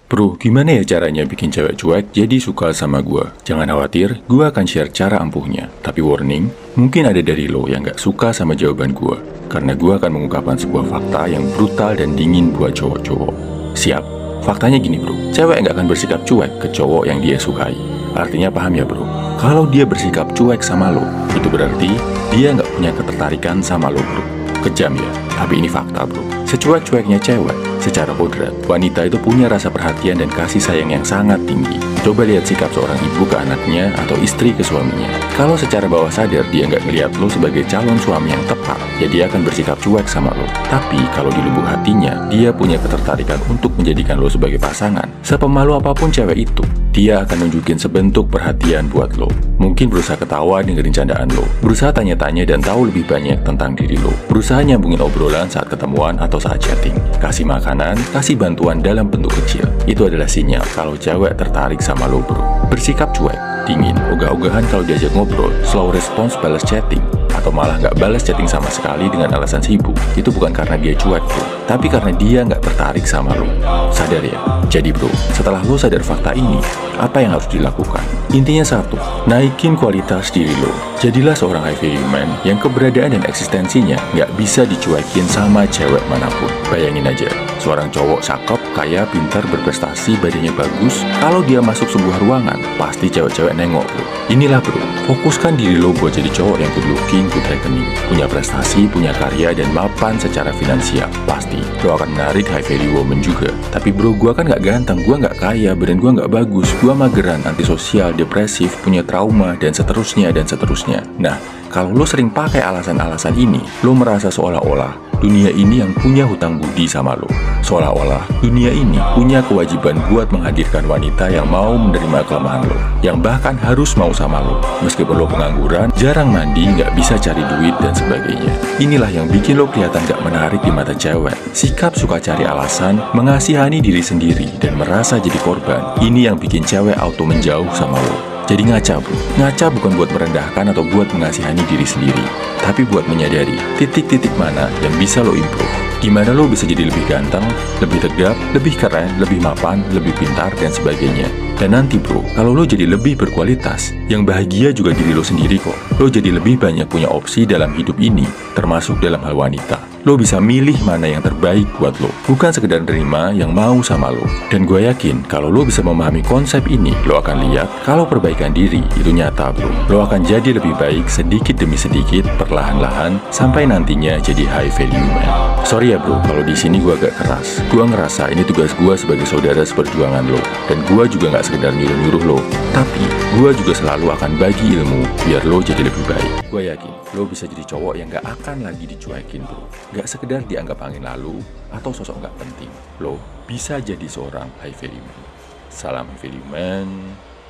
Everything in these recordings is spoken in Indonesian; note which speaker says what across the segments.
Speaker 1: Bro, gimana ya caranya bikin cewek cuek jadi suka sama gua? Jangan khawatir, gua akan share cara ampuhnya. Tapi warning, mungkin ada dari lo yang gak suka sama jawaban gua. Karena gua akan mengungkapkan sebuah fakta yang brutal dan dingin buat cowok-cowok. Siap? Faktanya gini bro, cewek gak akan bersikap cuek ke cowok yang dia sukai. Artinya paham ya bro? Kalau dia bersikap cuek sama lo, itu berarti dia gak punya ketertarikan sama lo bro. Kejam ya, tapi ini fakta bro. Secuek-cueknya cewek, secara kodrat, wanita itu punya rasa perhatian dan kasih sayang yang sangat tinggi. Coba lihat sikap seorang ibu ke anaknya atau istri ke suaminya. Kalau secara bawah sadar dia nggak melihat lo sebagai calon suami yang tepat, ya dia akan bersikap cuek sama lo. Tapi kalau di lubuk hatinya, dia punya ketertarikan untuk menjadikan lo sebagai pasangan. Sepemalu apapun cewek itu, dia akan nunjukin sebentuk perhatian buat lo. Mungkin berusaha ketawa dengerin candaan lo, berusaha tanya-tanya dan tahu lebih banyak tentang diri lo, berusaha nyambungin obrolan saat ketemuan atau saat chatting, kasih makanan, kasih bantuan dalam bentuk kecil. Itu adalah sinyal kalau cewek tertarik sama lo bro. Bersikap cuek, dingin, ogah-ogahan kalau diajak ngobrol, slow response balas chatting, atau malah nggak balas chatting sama sekali dengan alasan sibuk, itu bukan karena dia cuek bro, tapi karena dia nggak tertarik sama lo. Sadar ya? Jadi bro, setelah lo sadar fakta ini, apa yang harus dilakukan? Intinya satu, naikin kualitas diri lo. Jadilah seorang high value man yang keberadaan dan eksistensinya nggak bisa dicuekin sama cewek manapun. Bayangin aja, seorang cowok cakep, kaya, pintar, berprestasi, badannya bagus, kalau dia masuk sebuah ruangan, pasti cewek-cewek nengok bro. Inilah bro, fokuskan diri lo buat jadi cowok yang good looking, good reckoning, punya prestasi, punya karya, dan mapan secara finansial. Pasti, lo akan menarik high value woman juga. Tapi bro, gua kan nggak ganteng, gua nggak kaya, badan gua nggak bagus, gua mageran, antisosial, depresif, punya trauma, dan seterusnya, dan seterusnya. Nah, kalau lo sering pakai alasan-alasan ini, lo merasa seolah-olah dunia ini yang punya hutang budi sama lo. Seolah-olah dunia ini punya kewajiban buat menghadirkan wanita yang mau menerima kelemahan lo, yang bahkan harus mau sama lo. Meskipun lo pengangguran, jarang mandi, nggak bisa cari duit, dan sebagainya. Inilah yang bikin lo kelihatan gak menarik di mata cewek. Sikap suka cari alasan, mengasihani diri sendiri, dan merasa jadi korban. Ini yang bikin cewek auto menjauh sama lo. Jadi ngaca bro, ngaca bukan buat merendahkan atau buat mengasihani diri sendiri, tapi buat menyadari titik-titik mana yang bisa lo improve. Gimana lo bisa jadi lebih ganteng, lebih tegap, lebih keren, lebih mapan, lebih pintar, dan sebagainya. Dan nanti bro, kalau lo jadi lebih berkualitas, yang bahagia juga diri lo sendiri kok. Lo jadi lebih banyak punya opsi dalam hidup ini, termasuk dalam hal wanita. Lo bisa milih mana yang terbaik buat lo, bukan sekedar nerima yang mau sama lo. Dan gue yakin, kalau lo bisa memahami konsep ini, lo akan lihat kalau perbaikan diri itu nyata bro. Lo akan jadi lebih baik sedikit demi sedikit, perlahan-lahan, sampai nantinya jadi high value man. Sorry ya bro, kalau di sini gue agak keras. Gue ngerasa ini tugas gue sebagai saudara seperjuangan lo, dan gue juga nggak sekedar nyuruh-nyuruh lo, tapi gue juga selalu akan bagi ilmu biar lo jadi lebih baik. Gue yakin lo bisa jadi cowok yang gak akan lagi dicuekin bro, gak sekedar dianggap angin lalu atau sosok gak penting. Lo bisa jadi seorang high value man. Salam high value man,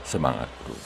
Speaker 1: semangat bro.